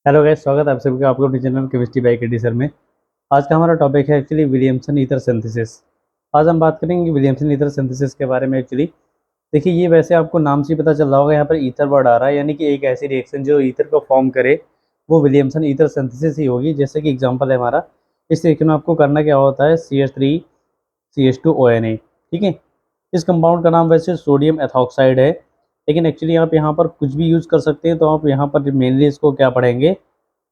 Hello guys, स्वागत है आप सभी का आपको अपने channel chemistry bye KD sir में। आज का हमारा टॉपिक है एक्चुअली विलियमसन ईथर सिंथेसिस। आज हम बात करेंगे विलियमसन ईथर सिंथेसिस के बारे में। एक्चुअली देखिए, ये वैसे आपको नाम से ही पता चल रहा होगा, यहाँ पर ईथर वर्ड आ रहा है, यानी कि एक ऐसी रिएक्शन जो ईथर को फॉर्म करे वो विलियमसन ईथर सिंथेसिस ही होगी। जैसे कि एग्जाम्पल है हमारा, इस रिएक्शन में आपको करना क्या होता है, CH3CH2ONA। ठीक है, इस कंपाउंड का नाम वैसे सोडियम एथॉक्साइड है, लेकिन एक्चुअली आप यहाँ पर कुछ भी यूज़ कर सकते हैं। तो आप यहाँ पर मेनली इसको क्या पढ़ेंगे,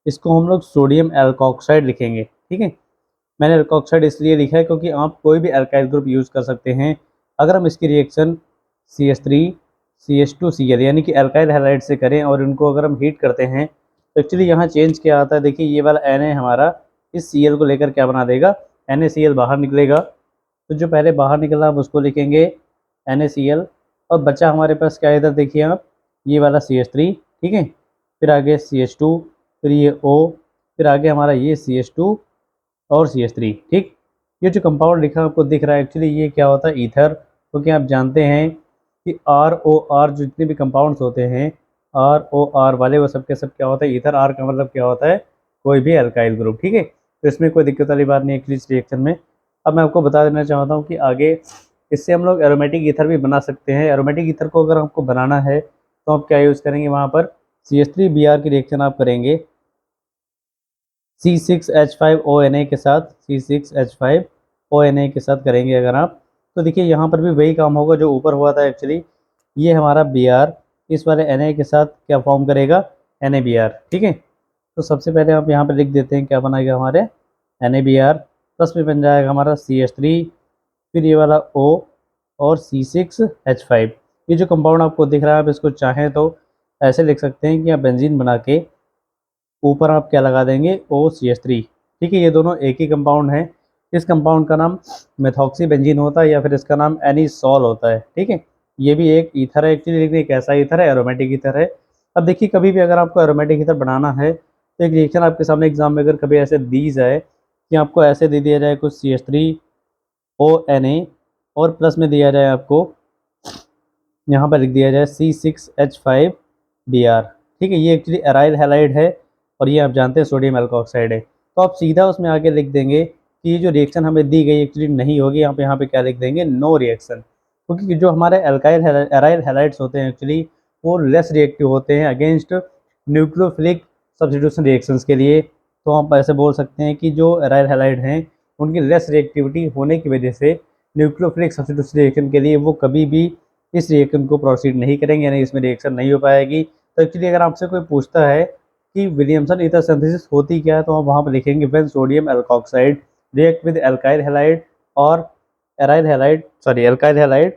इसको हम लोग सोडियम एल्कोक्साइड लिखेंगे। ठीक है, मैंने एल्कोक्साइड इसलिए लिखा है क्योंकि आप कोई भी एल्काइल ग्रुप यूज़ कर सकते हैं। अगर हम इसकी रिएक्शन CH3CH2Cl यानी कि एल्काइल हैलाइड से करें और इनको अगर हम हीट करते हैं तो एक्चुअली यहाँ चेंज क्या आता है। देखिए, ये वाला Na हमारा इस Cl को लेकर क्या बना देगा, NaCl बाहर निकलेगा। तो जो पहले बाहर निकला हम उसको लिखेंगे NaCl, और बचा हमारे पास क्या है इधर देखिए आप, ये वाला CH3। ठीक है, फिर आगे CH2, फिर ये O, फिर आगे हमारा ये CH2 और CH3। ठीक, ये जो कंपाउंड लिखा आपको दिख रहा है, एक्चुअली ये क्या होता है, ईथर। क्योंकि आप जानते हैं कि ROR जो जितने भी कंपाउंड्स होते हैं ROR वाले, वो सब के सब क्या होता है, ईथर। R का मतलब क्या होता है, कोई भी अल्काइल ग्रुप। ठीक है, तो इसमें कोई दिक्कत वाली बात नहीं है एक्चुअली इस रिएक्शन में। अब मैं आपको बता देना चाहता हूँ कि आगे इससे हम लोग एरोमेटिक ईथर भी बना सकते हैं। एरोमेटिक ईथर को अगर आपको बनाना है तो आप क्या यूज़ करेंगे, वहाँ पर CH3Br की रिएक्शन आप करेंगे C6H5ONA के साथ, C6H5ONA के साथ करेंगे अगर आप, तो देखिए यहाँ पर भी वही काम होगा जो ऊपर हुआ था। एक्चुअली ये हमारा Br इस वाले Na के साथ क्या फॉर्म करेगा, NaBr। ठीक है, तो सबसे पहले आप यहाँ पर लिख देते हैं क्या बनाएगा हमारे NaBr, प्लस में बन जाएगा हमारा CH3, फिर ये वाला O और C6H5। ये जो कंपाउंड आपको दिख रहा है, आप इसको चाहें तो ऐसे लिख सकते हैं कि आप बेंजीन बना के ऊपर आप क्या लगा देंगे, OCH3। ठीक है, ये दोनों एक ही कंपाउंड है। इस कंपाउंड का नाम मेथॉक्सी बेंजीन होता है या फिर इसका नाम एनिसॉल होता है। ठीक है, ये भी एक ईथर है एक्चुअली, लेकिन एक ऐसा ईथर है, एरोमेटिक ईथर है। अब देखिए, कभी भी अगर आपको एरोमेटिक ईथर बनाना है तो एक रिएक्शन आपके सामने एग्जाम में अगर कभी ऐसे दी जाए कि आपको ऐसे दे दिया जाए कुछ CH3ONA और प्लस में दिया जाए आपको, यहाँ पर लिख दिया जाए C6H5Br। ठीक है, ये एक्चुअली एराइल हैलाइड है और ये आप जानते हैं सोडियम एल्कोक्साइड है। तो आप सीधा उसमें आगे लिख देंगे कि ये जो रिएक्शन हमें दी गई एक्चुअली नहीं होगी। आप यहाँ पे क्या लिख देंगे, नो रिएक्शन। क्योंकि जो हमारे एल्काइल एराइल हैलाइड्स होते हैं एक्चुअली वो लेस रिएक्टिव होते हैं अगेंस्ट न्यूक्लियोफिलिक सब्स्टिट्यूशन रिएक्शंस के लिए। तो हम ऐसे बोल सकते हैं कि जो एराइल हैलाइड हैं उनकी लेस रिएक्टिविटी होने की वजह से न्यूक्लियोफिलिक सब्स्टिट्यूशन रिएक्शन के लिए वो कभी भी इस रिएक्शन को प्रोसीड नहीं करेंगे, यानी इसमें रिएक्शन नहीं हो पाएगी। तो एक्चुअली अगर आपसे कोई पूछता है कि विलियमसन ईथर सिंथेसिस होती क्या है, तो आप वहाँ पर लिखेंगे when sodium alkoxide react with alkyl halide और aryl halide, sorry alkyl halide,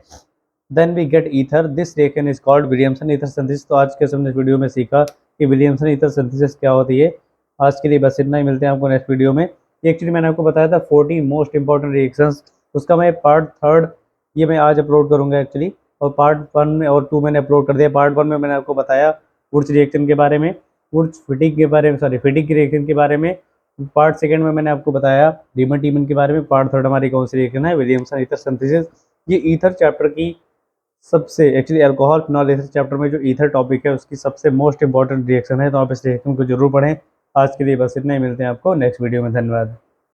then we get ether. This reaction is called Williamson ether synthesis. तो आज के हमने इस वीडियो में सीखा कि विलियमसन ईथर सिंथेसिस क्या होती है। आज के लिए बस इतना ही, मिलते हैं आपको नेक्स्ट वीडियो में। एक्चुअली मैंने आपको बताया था 40 मोस्ट इंपॉर्टेंट रिएक्शंस, उसका मैं पार्ट थर्ड ये मैं आज अपलोड करूँगा एक्चुअली। और पार्ट 1 में और 2 मैंने अपलोड कर दिया। पार्ट 1 में मैंने आपको बताया वुड्स रिएक्शन के बारे में, वुड्स फिटिक के बारे में, सॉरी फिटिक की रिएक्शन के बारे में। पार्ट सेकंड में मैंने आपको बताया रीमन टीमन के बारे में। पार्ट थर्ड हमारी कौन सी रिएक्शन है, विलियमसन ईथर सिंथेसिस। ये ईथर चैप्टर की सबसे, actually alcohol phenol ether chapter में जो ईथर टॉपिक है उसकी सबसे मोस्ट इंपॉर्टेंट रिएक्शन है। तो आप इस रिएक्शन को जरूर पढ़ें। आज के लिए बस इतना ही, मिलते हैं आपको नेक्स्ट वीडियो में। धन्यवाद।